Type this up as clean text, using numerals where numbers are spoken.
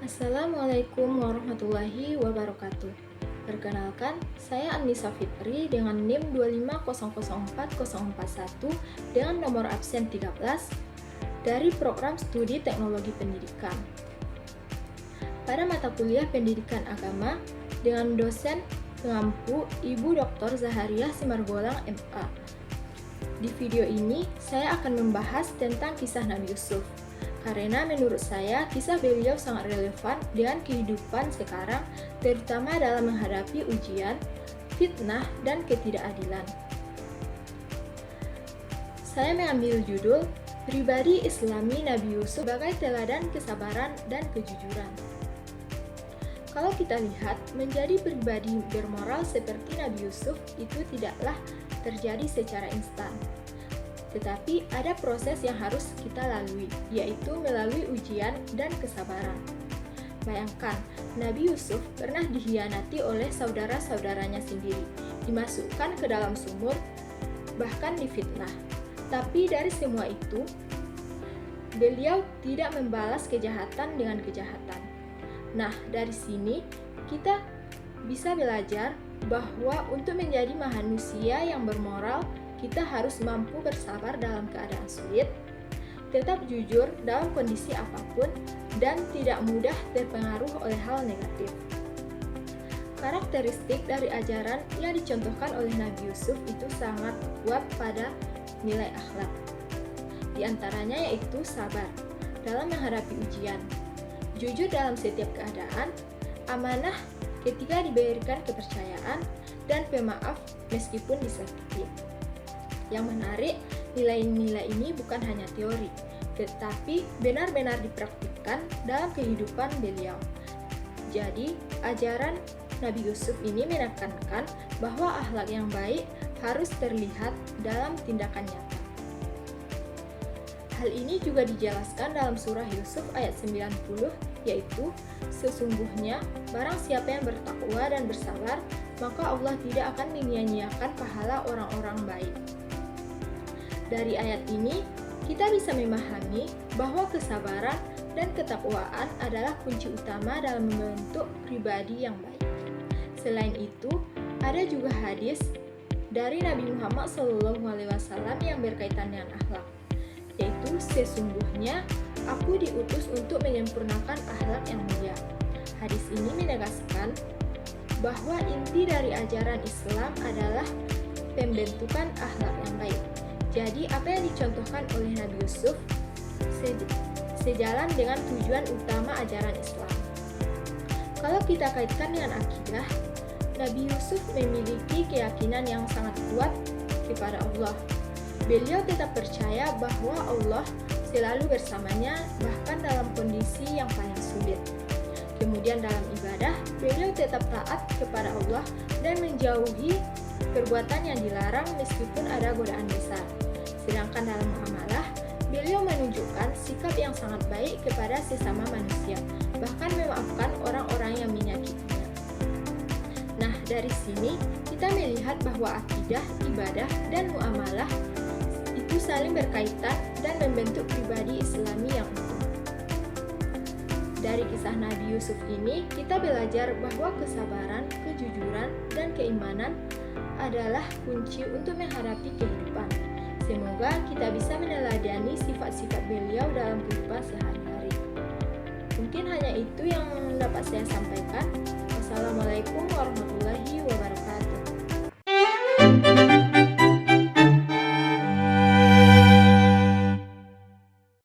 Assalamualaikum warahmatullahi wabarakatuh. Perkenalkan, saya Annisa Fitri dengan NIM 2500401 dengan nomor absen 13 dari Program Studi Teknologi Pendidikan. Pada mata kuliah Pendidikan Agama dengan dosen pengampu Ibu Dr. Zahariah Simargolang MA. Di video ini, saya akan membahas tentang kisah Nabi Yusuf. Karena menurut saya, kisah beliau sangat relevan dengan kehidupan sekarang, terutama dalam menghadapi ujian, fitnah, dan ketidakadilan. Saya mengambil judul Pribadi Islami Nabi Yusuf sebagai teladan kesabaran dan kejujuran. Kalau kita lihat, menjadi pribadi bermoral seperti Nabi Yusuf itu tidaklah terjadi secara instan. Tetapi ada proses yang harus kita lalui, yaitu melalui ujian dan kesabaran. Bayangkan, Nabi Yusuf pernah dikhianati oleh saudara-saudaranya sendiri, dimasukkan ke dalam sumur, bahkan difitnah. Tapi dari semua itu, beliau tidak membalas kejahatan dengan kejahatan. Nah, dari sini kita bisa belajar bahwa untuk menjadi manusia yang bermoral, kita harus mampu bersabar dalam keadaan sulit, tetap jujur dalam kondisi apapun, dan tidak mudah terpengaruh oleh hal negatif. Karakteristik dari ajaran yang dicontohkan oleh Nabi Yusuf itu sangat kuat pada nilai akhlak. Di antaranya yaitu sabar dalam menghadapi ujian, jujur dalam setiap keadaan, amanah ketika diberikan kepercayaan, dan pemaaf meskipun disakiti. Yang menarik, nilai-nilai ini bukan hanya teori, tetapi benar-benar dipraktikkan dalam kehidupan beliau. Jadi, ajaran Nabi Yusuf ini menekankan bahwa akhlak yang baik harus terlihat dalam tindakan nyata. Hal ini juga dijelaskan dalam surah Yusuf ayat 90, yaitu, sesungguhnya barang siapa yang bertakwa dan bersabar, maka Allah tidak akan menyia-nyiakan pahala orang-orang baik. Dari ayat ini, kita bisa memahami bahwa kesabaran dan ketakwaan adalah kunci utama dalam membentuk pribadi yang baik. Selain itu, ada juga hadis dari Nabi Muhammad SAW yang berkaitan dengan akhlak, yaitu sesungguhnya aku diutus untuk menyempurnakan akhlak yang mulia. Hadis ini menegaskan bahwa inti dari ajaran Islam adalah pembentukan akhlak yang baik. Jadi, apa yang dicontohkan oleh Nabi Yusuf sejalan dengan tujuan utama ajaran Islam. Kalau kita kaitkan dengan akidah, Nabi Yusuf memiliki keyakinan yang sangat kuat kepada Allah. Beliau tetap percaya bahwa Allah selalu bersamanya, bahkan dalam kondisi yang paling sulit. Kemudian dalam ibadah, beliau tetap taat kepada Allah dan menjauhi perbuatan yang dilarang meskipun ada godaan besar. Sedangkan dalam muamalah, beliau menunjukkan sikap yang sangat baik kepada sesama manusia, bahkan memaafkan orang-orang yang menyakitinya. Nah, dari sini kita melihat bahwa akidah, ibadah, dan muamalah itu saling berkaitan dan membentuk pribadi Islami yang utuh. Dari kisah Nabi Yusuf ini, kita belajar bahwa kesabaran, kejujuran, dan keimanan adalah kunci untuk menghadapi kehidupan. Semoga kita bisa meneladani sifat-sifat beliau dalam kehidupan sehari-hari. Mungkin hanya itu yang dapat saya sampaikan. Wassalamualaikum warahmatullahi